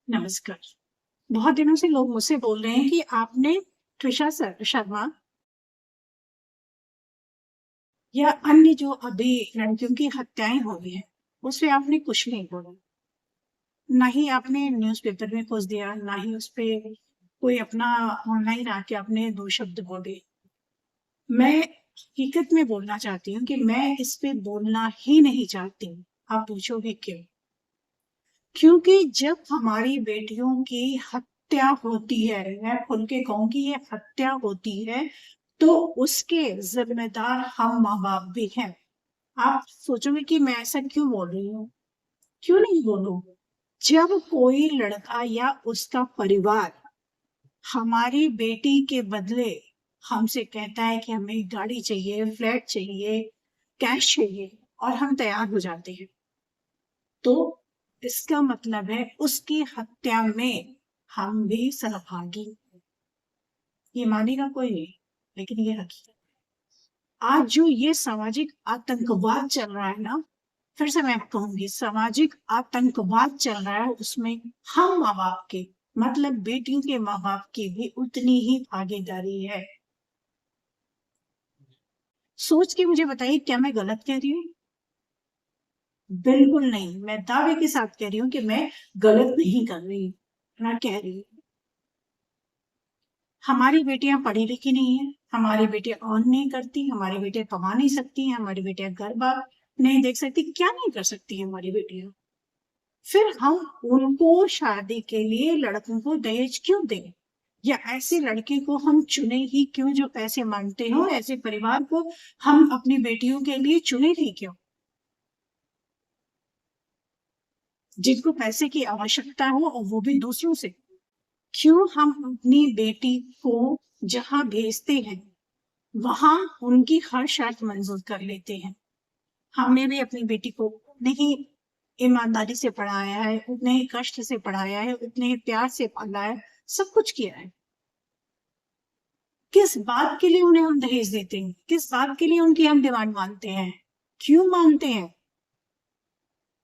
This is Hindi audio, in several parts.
नमस्कार। बहुत दिनों से लोग मुझसे बोल रहे हैं कि आपने त्विषा शर्मा या अन्य जो अभी लड़कियों की हत्याएं हो रही हैं, उस पे आपने कुछ नहीं बोला। ना ही आपने न्यूज़पेपर में कुछ दिया, ना ही उस पे कोई अपना ऑनलाइन आके आपने 2 शब्द बोले। मैं हकीकत में बोलना चाहती हूँ कि मैं इस पे बोलना ही नहीं चाहती। आप पूछोगे क्यों? क्योंकि जब हमारी बेटियों की हत्या होती है, मैं खुल के कहूंगी ये हत्या होती है, तो उसके जिम्मेदार हम माँ बाप भी हैं। आप सोचोगे कि मैं ऐसा क्यों बोल रही हूँ? क्यों नहीं बोलूं? जब कोई लड़का या उसका परिवार हमारी बेटी के बदले हमसे कहता है कि हमें गाड़ी चाहिए, फ्लैट चाहिए, कैश चाहिए, और हम तैयार हो जाते हैं, तो इसका मतलब है उसकी हत्या में हम भी सहभागी हैं। ये मानेगा कोई नहीं, लेकिन ये हकीकत। आज जो ये सामाजिक आतंकवाद चल रहा है ना, फिर से मैं कहूंगी, सामाजिक आतंकवाद चल रहा है, उसमें हम माँ बाप के, मतलब बेटियों के माँ बाप की भी उतनी ही भागीदारी है। सोच के मुझे बताइए, क्या मैं गलत कह रही हूँ? बिल्कुल नहीं। मैं दावे के साथ कह रही हूँ कि मैं गलत नहीं कर रही, मैं कह रही हूँ हमारी बेटियां पढ़ी लिखी नहीं है, हमारी बेटियां अर्न नहीं करती, हमारी बेटियां कमा नहीं सकती, हमारी बेटियां घर बार नहीं देख सकती, क्या नहीं कर सकती है हमारी बेटियां? फिर हम उनको शादी के लिए लड़कों को दहेज क्यों दें? या ऐसे लड़के को हम चुने ही क्यों जो पैसे मांगते हो? ऐसे परिवार को हम अपनी बेटियों के लिए चुने ही क्यों, जिनको पैसे की आवश्यकता हो, और वो भी दूसरों से? क्यों हम अपनी बेटी को जहां भेजते हैं वहां उनकी हर शर्त मंजूर कर लेते हैं? हमने भी अपनी बेटी को उतने ही ईमानदारी से पढ़ाया है, उतने ही कष्ट से पढ़ाया है, उतने ही प्यार से पाला है, सब कुछ किया है। किस बात के लिए उन्हें हम दहेज देते हैं? किस बात के लिए उनकी हम डिमांड मानते हैं? क्यों मानते हैं?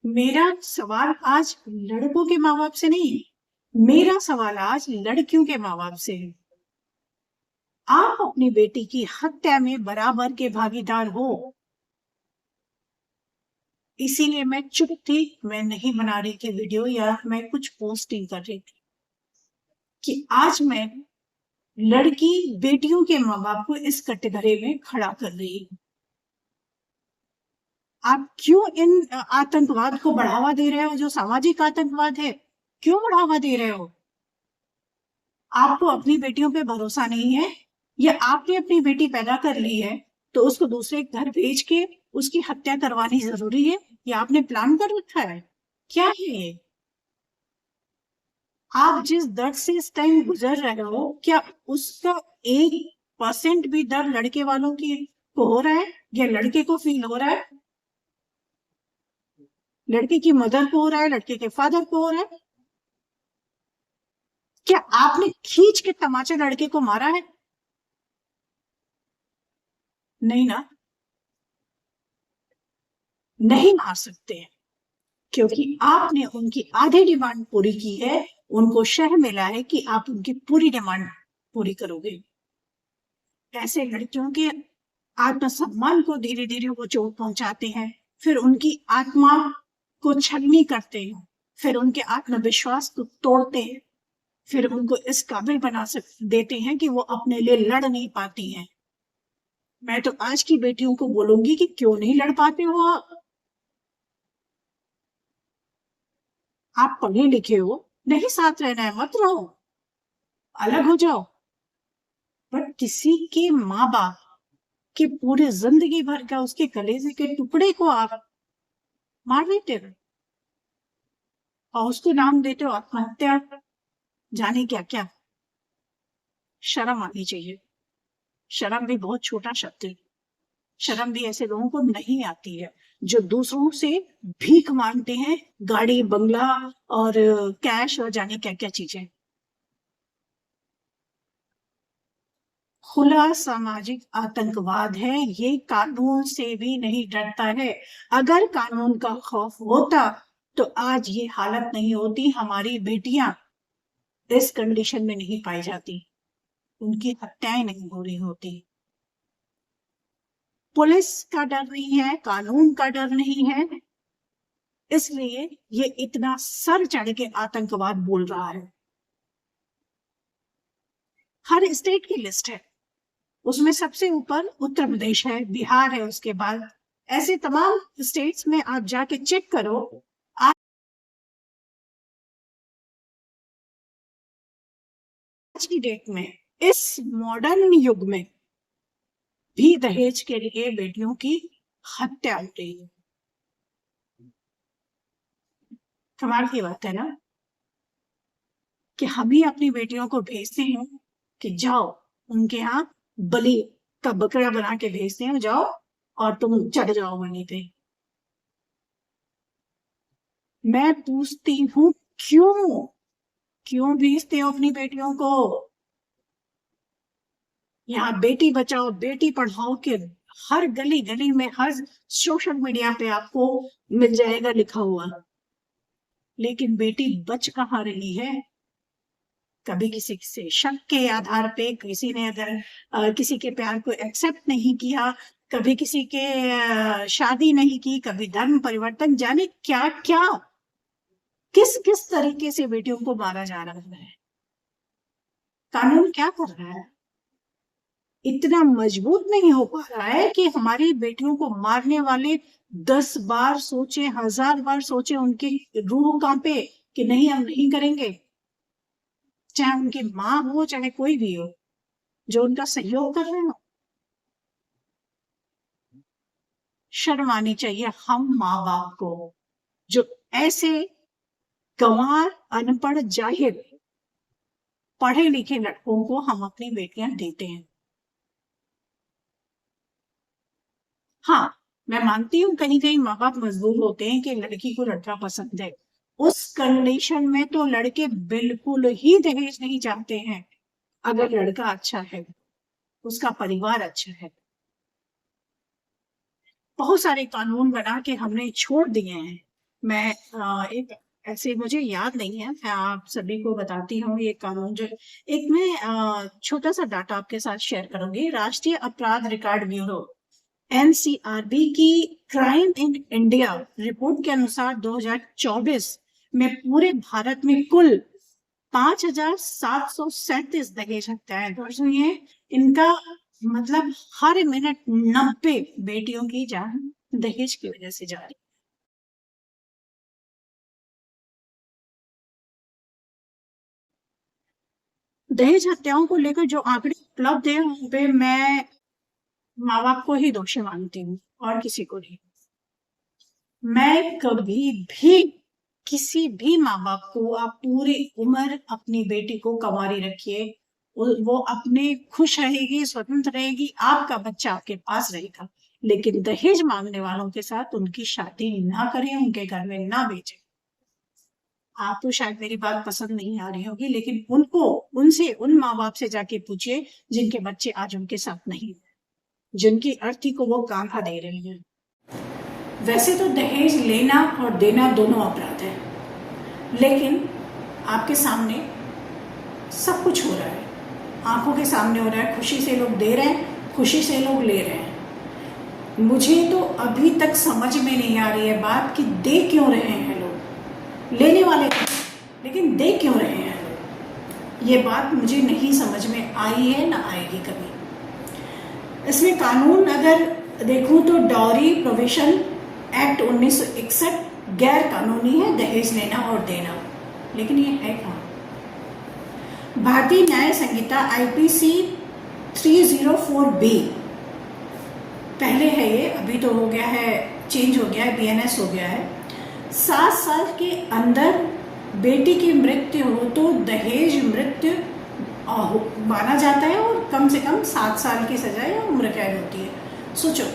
मेरा सवाल आज लड़कों के माँ बाप से नहीं है, मेरा सवाल आज लड़कियों के माँ बाप से है। आप अपनी बेटी की हत्या में बराबर के भागीदार हो, इसीलिए मैं चुप थी। मैं नहीं बना रही थी वीडियो, या मैं कुछ पोस्ट नहीं कर रही थी, कि आज मैं लड़की बेटियों के माँ बाप को इस कटघरे में खड़ा कर रही हूँ। आप क्यों इन आतंकवाद को बढ़ावा दे रहे हो, जो सामाजिक आतंकवाद है? क्यों बढ़ावा दे रहे हो? आपको अपनी बेटियों पे भरोसा नहीं है, या आपने अपनी बेटी पैदा कर ली है तो उसको दूसरे घर भेज के उसकी हत्या करवानी जरूरी है, या आपने प्लान कर रखा है? क्या है ये? आप जिस दर्द से इस टाइम गुजर रहे हो, क्या उसका 1% भी दर्द लड़के वालों की को हो रहा है, या लड़के को फील हो रहा है? लड़के की मदर को हो रहा है, लड़के के फादर को हो रहा है? क्या आपने खींच के तमाचा लड़के को मारा है? नहीं ना, नहीं मार सकते हैं, क्योंकि आपने उनकी आधी डिमांड पूरी की है। उनको शह मिला है कि आप उनकी पूरी डिमांड पूरी करोगे। ऐसे लड़कियों के आत्मसम्मान को धीरे धीरे वो चोट पहुंचाते हैं, फिर उनकी आत्मा को छलनी करते हैं, फिर उनके आत्मविश्वास को तोड़ते हैं, फिर उनको इस काबिल बना देते हैं कि वो अपने लिए लड़ नहीं पाती हैं। मैं तो आज की बेटियों को बोलूंगी कि क्यों नहीं लड़ पाते हो आप पढ़े लिखे हो, नहीं साथ रहना है मत रहो, अलग हो जाओ। पर किसी के माँ बाप के पूरे जिंदगी भर का उसके कलेजे के टुकड़े को आप मार देते हो, और उसको नाम देते हो आत्महत्या, जाने क्या क्या। शर्म आनी चाहिए। शर्म भी बहुत छोटा शब्द है। शर्म भी ऐसे लोगों को नहीं आती है जो दूसरों से भीख मांगते हैं, गाड़ी बंगला और कैश और जाने क्या क्या चीजें। खुला सामाजिक आतंकवाद है ये, कानून से भी नहीं डरता है। अगर कानून का खौफ होता तो आज ये हालत नहीं होती, हमारी बेटियां इस कंडीशन में नहीं पाई जाती, उनकी हत्याएं नहीं हो रही होती। पुलिस का डर नहीं है, कानून का डर नहीं है, इसलिए ये इतना सर चढ़ के आतंकवाद बोल रहा है। हर स्टेट की लिस्ट है, उसमें सबसे ऊपर उत्तर प्रदेश है, बिहार है, उसके बाद ऐसे तमाम स्टेट्स में आप जाके चेक करो। आज की डेट में, इस मॉडर्न युग में भी दहेज के लिए बेटियों की हत्या हो रही है। कमाल की बात है ना, कि हम ही अपनी बेटियों को भेजते हैं कि जाओ उनके यहाँ बलि का बकरा बना के भेजते हैं, जाओ और तुम चढ़ जाओ बलि पे। मैं पूछती हूँ क्यों भेजते हो अपनी बेटियों को? यहाँ बेटी बचाओ बेटी पढ़ाओ के हर गली गली में, हर सोशल मीडिया पे आपको मिल जाएगा लिखा हुआ, लेकिन बेटी बच कहाँ रही है? कभी किसी से शक के आधार पे, किसी ने अगर किसी के प्यार को एक्सेप्ट नहीं किया, कभी किसी के शादी नहीं की, कभी धर्म परिवर्तन, जाने क्या क्या, किस किस तरीके से बेटियों को मारा जा रहा है। कानून क्या कर रहा है? इतना मजबूत नहीं हो पा रहा है कि हमारी बेटियों को मारने वाले 10 बार सोचे, 1000 बार सोचे, उनकी रूह कांपे कि नहीं, हम नहीं करेंगे। चाहे उनकी माँ हो, चाहे कोई भी हो जो उनका सहयोग कर रहे हो। शर्म आनी चाहिए हम माँ बाप को, जो ऐसे गंवार, अनपढ़, जाहिल, पढ़े लिखे लड़कों को हम अपनी बेटियां देते हैं। हाँ, मैं मानती हूँ कहीं कहीं माँ बाप मजबूर होते हैं कि लड़की को लड़का पसंद है, उस कंडीशन में तो लड़के बिल्कुल ही दहेज नहीं चाहते हैं, अगर लड़का अच्छा है, उसका परिवार अच्छा है। बहुत सारे कानून बना के हमने छोड़ दिए हैं। मैं एक ऐसे, मुझे याद नहीं है, मैं आप सभी को बताती हूँ ये कानून जो, एक मैं छोटा सा डाटा आपके साथ शेयर करूंगी। राष्ट्रीय अपराध रिकॉर्ड ब्यूरो एनसीआरबी की क्राइम इन इंडिया रिपोर्ट के अनुसार 2024 में पूरे भारत में कुल 5737 दहेज हत्याएं दर्ज हुई हैं। इनका मतलब हर मिनट 90 बेटियों की जान दहेज की वजह से जा रही। दहेज हत्याओं को लेकर जो आंकड़े उपलब्ध है, उन पे मैं माँ बाप को ही दोषी मानती हूँ और किसी को नहीं। मैं कभी भी किसी भी माँ बाप को, आप पूरी उम्र अपनी बेटी को कंवारी रखिए, वो अपने खुश रहेगी, स्वतंत्र रहेगी, आपका बच्चा आपके पास रहेगा, लेकिन दहेज मांगने वालों के साथ उनकी शादी ना करें, उनके घर में ना भेजें। आपको शायद मेरी बात पसंद नहीं आ रही होगी, लेकिन उनसे, उन माँ बाप से जाके पूछिए जिनके बच्चे आज उनके साथ नहीं, जिनकी अर्थी को वो कांधा दे रहे हैं। वैसे तो दहेज लेना और देना दोनों अपराध है, लेकिन आपके सामने सब कुछ हो रहा है, आंखों के सामने हो रहा है, खुशी से लोग दे रहे हैं, खुशी से लोग ले रहे हैं। मुझे तो अभी तक समझ में नहीं आ रही है बात कि दे क्यों रहे हैं लोग, लेने वाले लेकिन दे क्यों रहे हैं लोग, ये बात मुझे नहीं समझ में आई है, ना आएगी कभी। इसमें कानून अगर देखूं तो डाउरी प्रोविजन एक्ट 1961 गैर कानूनी है, दहेज लेना और देना, लेकिन ये है कहाँ? भारतीय न्याय संहिता आईपीसी 304B पहले है ये, अभी तो हो गया है, चेंज हो गया है, बीएनएस हो गया है। 7 साल के अंदर बेटी की मृत्यु हो तो दहेज मृत्यु माना जाता है और कम से कम 7 साल की सजा या उम्र कैद होती है। सोचो,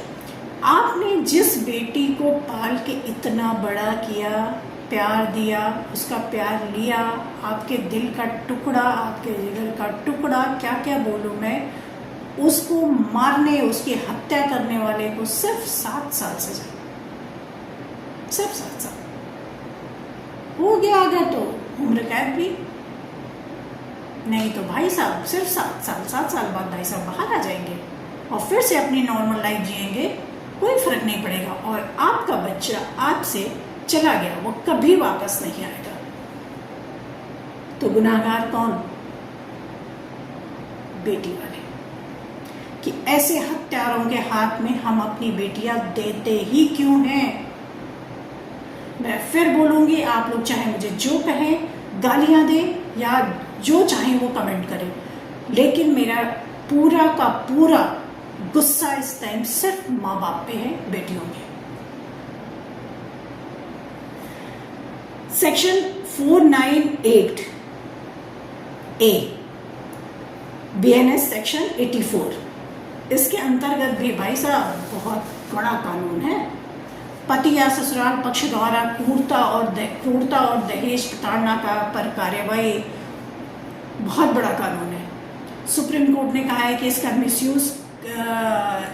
आपने जिस बेटी को पाल के इतना बड़ा किया, प्यार दिया, उसका प्यार लिया, आपके दिल का टुकड़ा, आपके जिगर का टुकड़ा, क्या क्या बोलूं मैं, उसको मारने, उसकी हत्या करने वाले को सिर्फ 7 साल सजा, सिर्फ 7 साल। हो गया अगर तो उम्र कैद भी, नहीं तो भाई साहब सिर्फ 7 साल बाद भाई साहब बाहर आ जाएंगे और फिर से अपनी नॉर्मल लाइफ जिएंगे, कोई फर्क नहीं पड़ेगा। और आपका बच्चा आपसे चला गया, वो कभी वापस नहीं आएगा। तो गुनाहगार कौन? बेटी वाले, कि ऐसे हत्यारों के हाथ में हम अपनी बेटियां देते ही क्यों हैं। मैं फिर बोलूंगी, आप लोग चाहे मुझे जो कहें, गालियां दें या जो चाहे वो कमेंट करें, लेकिन मेरा पूरा का पूरा गुस्सा इस टाइम सिर्फ माँ बाप पे है, बेटियों पे। सेक्शन 498 ए BNS सेक्शन 84, इसके अंतर्गत भी भाई साहब बहुत बड़ा कानून है। पति या ससुराल पक्ष द्वारा क्रूरता और दहेज प्रताड़ना का पर कार्यवाही बहुत बड़ा कानून है। सुप्रीम कोर्ट ने कहा है कि इसका मिसयूज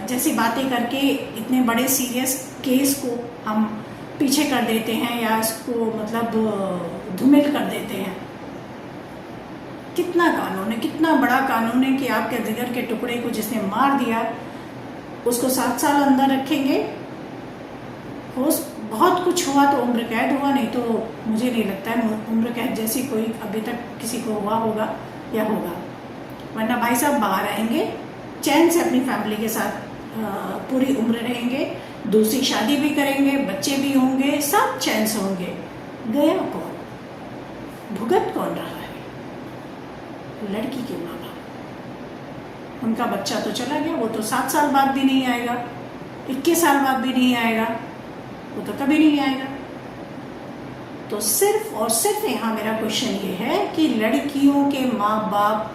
जैसी बातें करके इतने बड़े सीरियस केस को हम पीछे कर देते हैं या इसको मतलब धूमिल कर देते हैं। कितना कानून है, कितना बड़ा कानून है कि आपके जिगर के टुकड़े को जिसने मार दिया उसको 7 साल अंदर रखेंगे। हो बहुत कुछ हुआ तो उम्र कैद हुआ, नहीं तो मुझे नहीं लगता है उम्र कैद जैसी कोई अभी तक किसी को हुआ होगा या होगा। वरना भाई साहब बाहर आएंगे, चैन से अपनी फैमिली के साथ पूरी उम्र रहेंगे, दूसरी शादी भी करेंगे, बच्चे भी होंगे, सब चैन से होंगे। गया कौन? भुगत कौन रहा है? लड़की के माँ बाप। उनका बच्चा तो चला गया, वो तो 7 साल बाद भी नहीं आएगा, 21 साल बाद भी नहीं आएगा, वो तो कभी नहीं आएगा। तो सिर्फ और सिर्फ यहाँ मेरा क्वेश्चन ये है कि लड़कियों के माँ बाप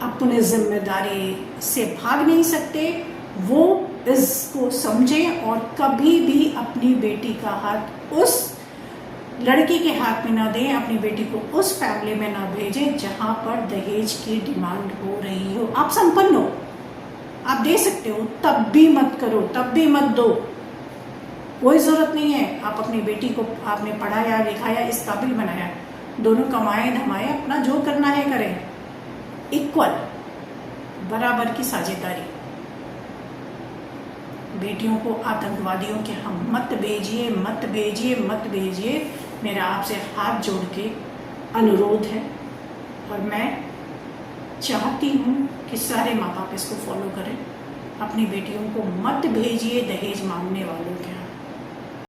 अपने जिम्मेदारी से भाग नहीं सकते, वो इसको समझें और कभी भी अपनी बेटी का हाथ उस लड़की के हाथ में ना दें, अपनी बेटी को उस फैमिली में ना भेजें जहां पर दहेज की डिमांड हो रही हो। आप संपन्न हो, आप दे सकते हो, तब भी मत करो, तब भी मत दो, कोई जरूरत नहीं है। आप अपनी बेटी को आपने पढ़ाया लिखाया, इस काबिल बनाया, दोनों कमाए धमाए, अपना जो करना है करें, इक्वल बराबर की साझेदारी। बेटियों को आतंकवादियों के हम मत भेजिए, मत भेजिए, मत भेजिए। मेरा आपसे हाथ जोड़ के अनुरोध है और मैं चाहती हूँ कि सारे माँ बाप इसको फॉलो करें। अपनी बेटियों को मत भेजिए दहेज मांगने वालों के हाथ।